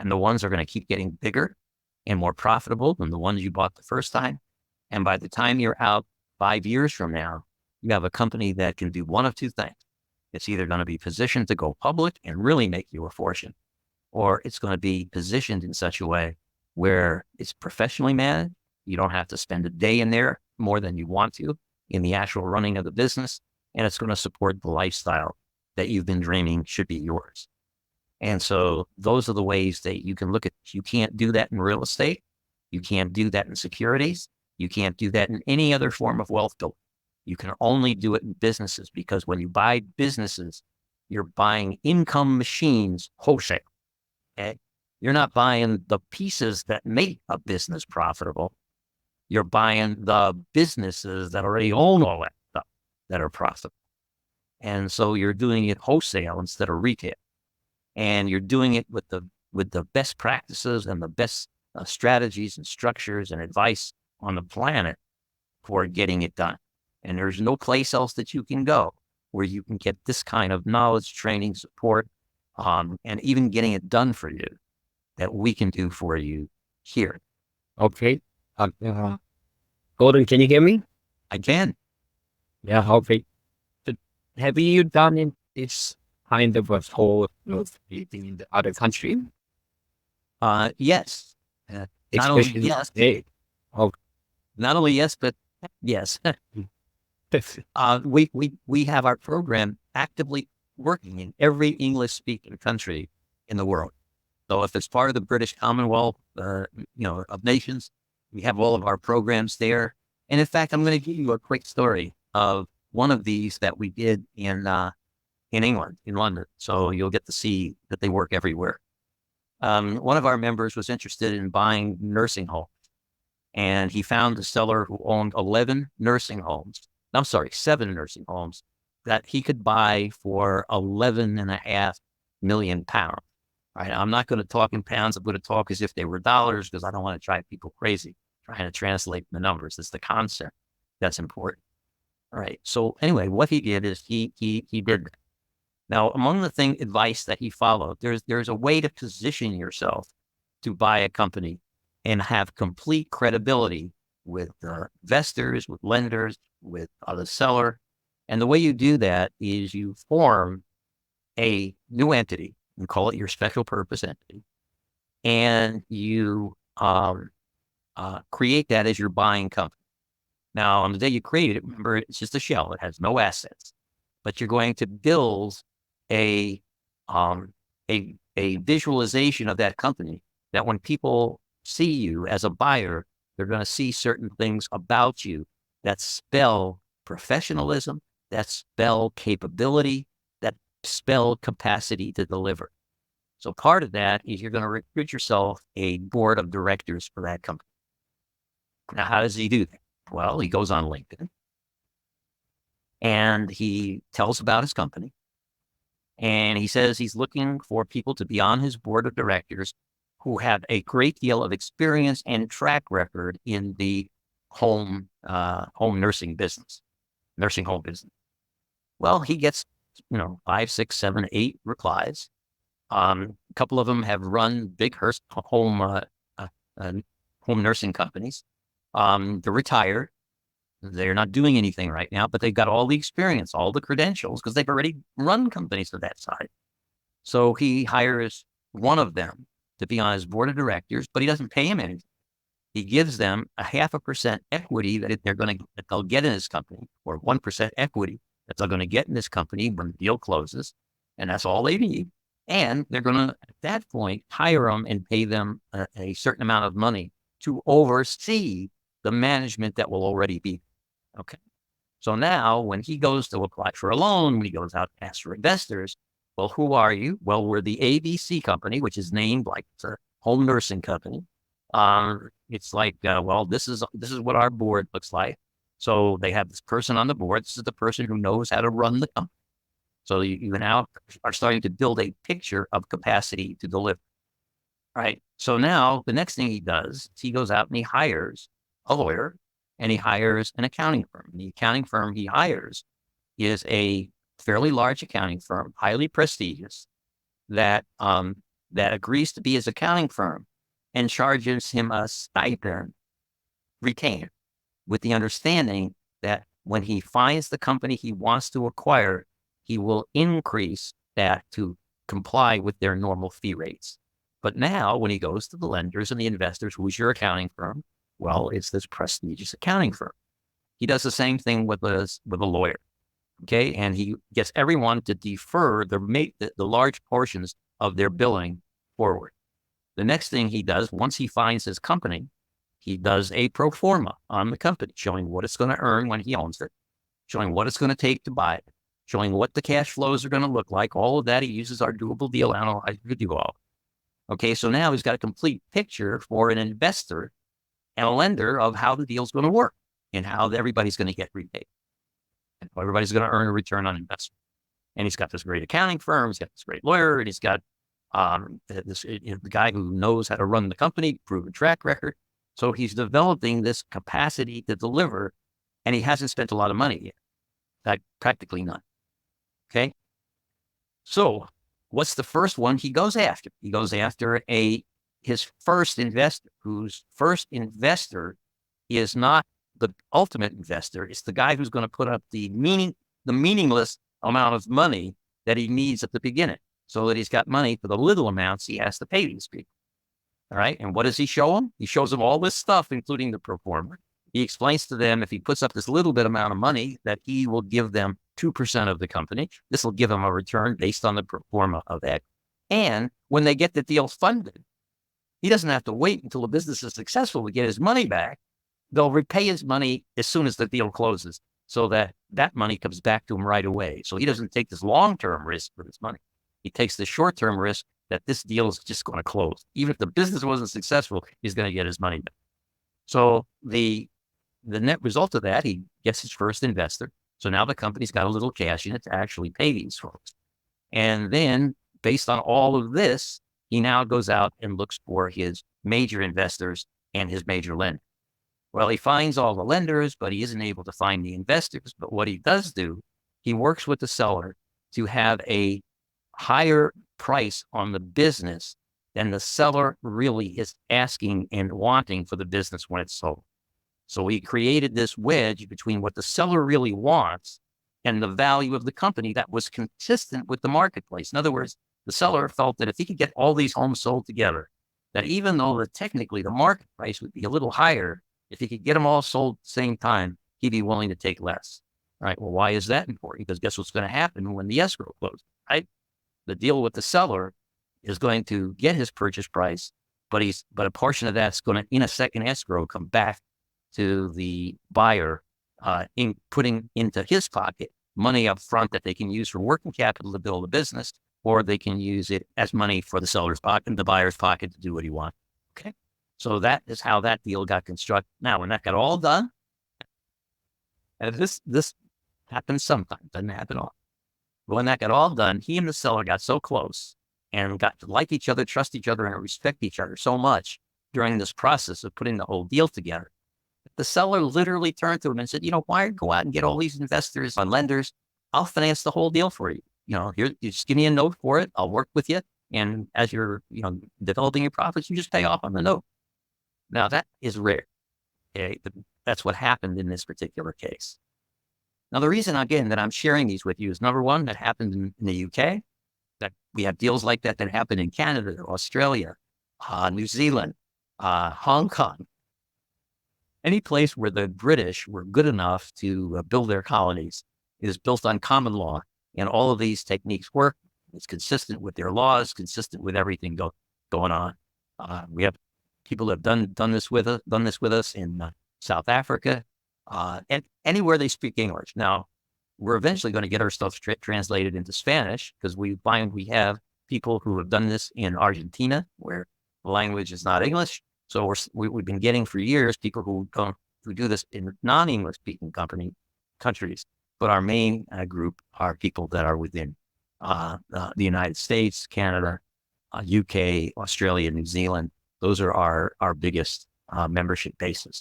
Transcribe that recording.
And the ones are going to keep getting bigger and more profitable than the ones you bought the first time. And by the time you're out 5 years from now, you have a company that can do one of two things. It's either going to be positioned to go public and really make you a fortune, or it's going to be positioned in such a way where it's professionally managed. You don't have to spend a day in there more than you want to in the actual running of the business. And it's going to support the lifestyle that you've been dreaming should be yours. And so those are the ways that you can look at. You can't do that in real estate. You can't do that in securities. You can't do that in any other form of wealth building. You can only do it in businesses, because when you buy businesses, you're buying income machines wholesale. Okay? You're not buying the pieces that make a business profitable. You're buying the businesses that already own all that stuff that are profitable. And so you're doing it wholesale instead of retail. And you're doing it with the best practices and the best strategies and structures and advice on the planet for getting it done. And there's no place else that you can go where you can get this kind of knowledge, training, support, and even getting it done for you that we can do for you here. Okay. Gordon, can you hear me? I can. Yeah, okay. But have you done this kind of a whole in the other country? Yes. Not only Especially, yes, hey, oh, not only yes, but yes. We have our program actively working in every English-speaking country in the world. So if it's part of the British Commonwealth, of nations, we have all of our programs there. And in fact, I'm going to give you a quick story of one of these that we did in England, in London. So you'll get to see that they work everywhere. One of our members was interested in buying nursing homes, and he found a seller who owned 11 nursing homes. I'm sorry, 7 nursing homes that he could buy for 11.5 million pounds. Right? I'm not going to talk in pounds. I'm going to talk as if they were dollars, because I don't want to drive people crazy trying to translate the numbers. It's the concept that's important. All right. So anyway, what he did is he did that. Now, among the advice that he followed, there's a way to position yourself to buy a company and have complete credibility with investors, with lenders, with the seller. And the way you do that is you form a new entity. You call it your special purpose entity, and you create that as your buying company. Now, on the day you create it, remember, it's just a shell. It has no assets, but you're going to build a visualization of that company, that when people see you as a buyer, they're going to see certain things about you that spell professionalism, that spell capability, that spell capacity to deliver. So part of that is you're going to recruit yourself a board of directors for that company. Now, how does he do that? Well, he goes on LinkedIn and he tells about his company. And he says he's looking for people to be on his board of directors who have a great deal of experience and track record in the home nursing home business. Well, he gets 5, 6, 7, 8 replies. A couple of them have run big home nursing companies. They're retired. They're not doing anything right now, but they've got all the experience, all the credentials, because they've already run companies of that size. So he hires one of them to be on his board of directors, but he doesn't pay him anything. He gives them a 0.5% equity that they'll get in his company, or 1% equity that they're going to get in this company when the deal closes, and that's all they need. And they're going to, at that point, hire them and pay them a certain amount of money to oversee the management that will already be. Okay. So now when he goes to apply for a loan, when he goes out to ask for investors, well, who are you? Well, we're the ABC company, which is named like it's a home nursing company. It's like, this is what our board looks like. So they have this person on the board. This is the person who knows how to run the company. So you now are starting to build a picture of capacity to deliver. Right. So now the next thing he does is he goes out and he hires a lawyer, and he hires an accounting firm. And the accounting firm he hires is a fairly large accounting firm, highly prestigious, that that agrees to be his accounting firm and charges him a stipend retained, with the understanding that when he finds the company he wants to acquire, he will increase that to comply with their normal fee rates. But now when he goes to the lenders and the investors, who's your accounting firm? Well, it's this prestigious accounting firm. He does the same thing with a lawyer. Okay. And he gets everyone to defer the large portions of their billing forward. The next thing he does, once he finds his company, he does a pro forma on the company, showing what it's going to earn when he owns it, showing what it's going to take to buy it, showing what the cash flows are going to look like. All of that, he uses our doable deal analyzer to do all. Okay, so now he's got a complete picture for an investor and a lender of how the deal's going to work and how everybody's going to get repaid. And how everybody's going to earn a return on investment. And he's got this great accounting firm, he's got this great lawyer, and he's got the guy who knows how to run the company, proven track record. So he's developing this capacity to deliver, and he hasn't spent a lot of money yet. Like practically none. Okay. So what's the first one he goes after? He goes after his first investor, whose first investor is not the ultimate investor. It's the guy who's going to put up the meaningless amount of money that he needs at the beginning, so that he's got money for the little amounts he has to pay these people. All right. And what does he show them? He shows them all this stuff, including the pro forma. He explains to them if he puts up this little bit amount of money, that he will give them 2% of the company. This will give him a return based on the pro forma of that. And when they get the deal funded, he doesn't have to wait until the business is successful to get his money back. They'll repay his money as soon as the deal closes, so that money comes back to him right away. So he doesn't take this long-term risk for his money. He takes the short-term risk that this deal is just going to close. Even if the business wasn't successful, he's going to get his money back. So the net result of that, he gets his first investor. So now the company's got a little cash in it to actually pay these folks. And then based on all of this, he now goes out and looks for his major investors and his major lender. Well, he finds all the lenders, but he isn't able to find the investors. But what he does do, he works with the seller to have a higher price on the business than the seller really is asking and wanting for the business when it's sold. So he created this wedge between what the seller really wants and the value of the company that was consistent with the marketplace. In other words, the seller felt that if he could get all these homes sold together, that even though technically the market price would be a little higher, if he could get them all sold at the same time, he'd be willing to take less. All right. Well, why is that important? Because guess what's going to happen when the escrow closes, right? The deal with the seller is going to get his purchase price, but a portion of that's going to, in a second escrow, come back to the buyer, putting into his pocket money up front that they can use for working capital to build a business, or they can use it as money for the seller's pocket, the buyer's pocket, to do what he wants. Okay. So that is how that deal got constructed. Now, when that got all done, and this happens sometimes, doesn't happen often. But when that got all done, he and the seller got so close and got to like each other, trust each other, and respect each other so much during this process of putting the whole deal together. The seller literally turned to him and said, why go out and get all these investors and lenders? I'll finance the whole deal for you. Here, you just give me a note for it. I'll work with you. And as you're, developing your profits, you just pay off on the note. Now that is rare. Okay. But that's what happened in this particular case. Now, the reason, again, that I'm sharing these with you is, number one, that happened in the UK, that we have deals like that happen in Canada, Australia, New Zealand, Hong Kong, any place where the British were good enough to build their colonies is built on common law. And all of these techniques work. It's consistent with their laws, consistent with everything going on. We have people that have done this with us in South Africa, and anywhere they speak English. Now, we're eventually going to get our stuff translated into Spanish, because we find we have people who have done this in Argentina, where the language is not English. So we've been getting for years people who do this in non-English speaking countries. But our main group are people that are within the United States, Canada, UK, Australia, New Zealand. Those are our biggest membership bases.